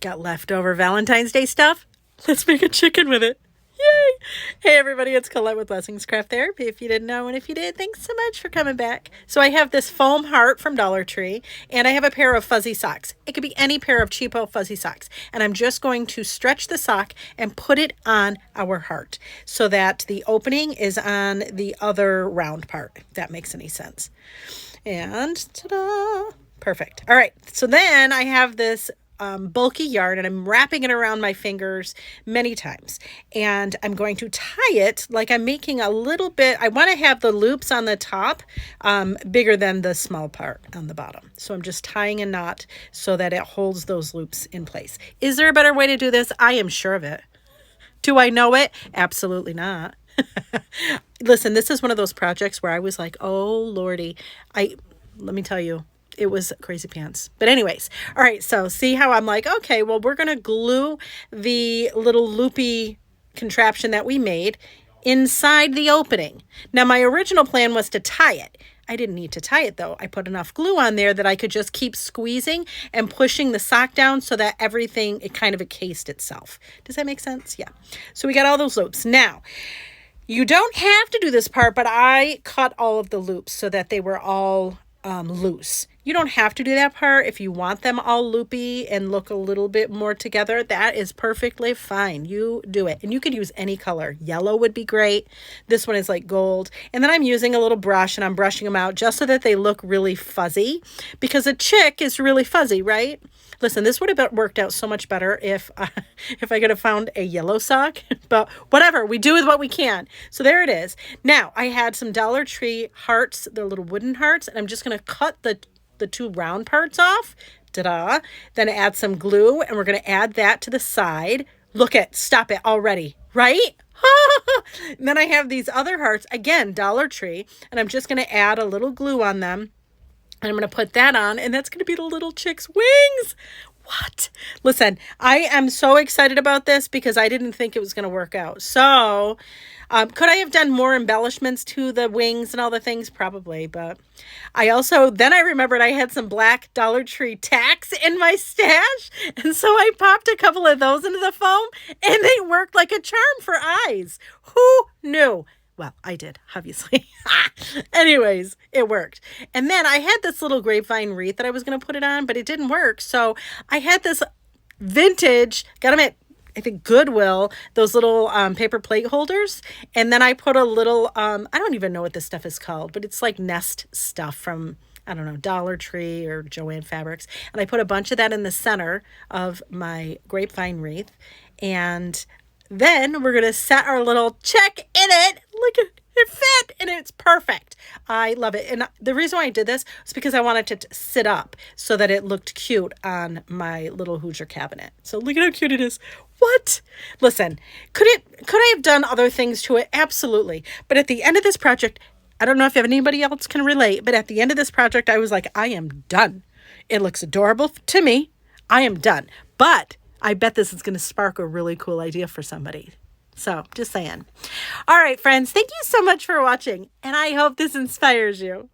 Got leftover Valentine's Day stuff? Let's make a chicken with it. Yay! Hey everybody, it's Colette with Blessings Craft Therapy. If you didn't know, and if you did, thanks so much for coming back. So I have this foam heart from Dollar Tree, and I have a pair of fuzzy socks. It could be any pair of cheapo fuzzy socks. And I'm just going to stretch the sock and put it on our heart so that the opening is on the other round part, if that makes any sense. And ta-da! Perfect. All right, so then I have this bulky yarn, and I'm wrapping it around my fingers many times, and I'm going to tie it like I'm making a little bit. I want to have the loops on the top bigger than the small part on the bottom, so I'm just tying a knot so that it holds those loops in place. Is there a better way to do this? I am sure of it. Do I know it? Absolutely not. Listen, this is one of those projects where I was like, oh lordy, let me tell you, it was crazy pants. But anyways, all right, so see how I'm like, okay, well, we're going to glue the little loopy contraption that we made inside the opening. Now, my original plan was to tie it. I didn't need to tie it, though. I put enough glue on there that I could just keep squeezing and pushing the sock down so that everything, it kind of encased itself. Does that make sense? Yeah. So we got all those loops. Now, you don't have to do this part, but I cut all of the loops so that they were all loose. You don't have to do that part. If you want them all loopy and look a little bit more together, that is perfectly fine. You do it. And you could use any color. Yellow would be great. This one is like gold. And then I'm using a little brush and I'm brushing them out just so that they look really fuzzy, because a chick is really fuzzy, right? Listen, this would have worked out so much better if I could have found a yellow sock, but whatever, we do with what we can. So there it is. Now I had some Dollar Tree hearts, the little wooden hearts, and I'm just going to cut the two round parts off. Ta-da! Then add some glue, and we're going to add that to the side. Stop it already, right? And then I have these other hearts, again, Dollar Tree, and I'm just going to add a little glue on them. And I'm going to put that on, and that's going to be the little chick's wings. What? Listen, I am so excited about this because I didn't think it was going to work out. So, could I have done more embellishments to the wings and all the things? Probably, but then I remembered I had some black Dollar Tree tacks in my stash, and so I popped a couple of those into the foam, and they worked like a charm for eyes. Who knew? Well, I did, obviously. Anyways, it worked. And then I had this little grapevine wreath that I was going to put it on, but it didn't work. So I had this vintage, got them at, I think, Goodwill, those little paper plate holders. And then I put a little, I don't even know what this stuff is called, but it's like nest stuff from, I don't know, Dollar Tree or Joann Fabrics. And I put a bunch of that in the center of my grapevine wreath. And then we're going to set our little check in it. Look at it, fit, and it's perfect. I love it. And the reason why I did this is because I wanted it to sit up so that it looked cute on my little Hoosier cabinet. So look at how cute it is. What? Listen, could I have done other things to it? Absolutely. But at the end of this project, I don't know if anybody else can relate, but at the end of this project, I was like, I am done. It looks adorable to me. I am done. But I bet this is going to spark a really cool idea for somebody. So, just saying. All right, friends, thank you so much for watching, and I hope this inspires you.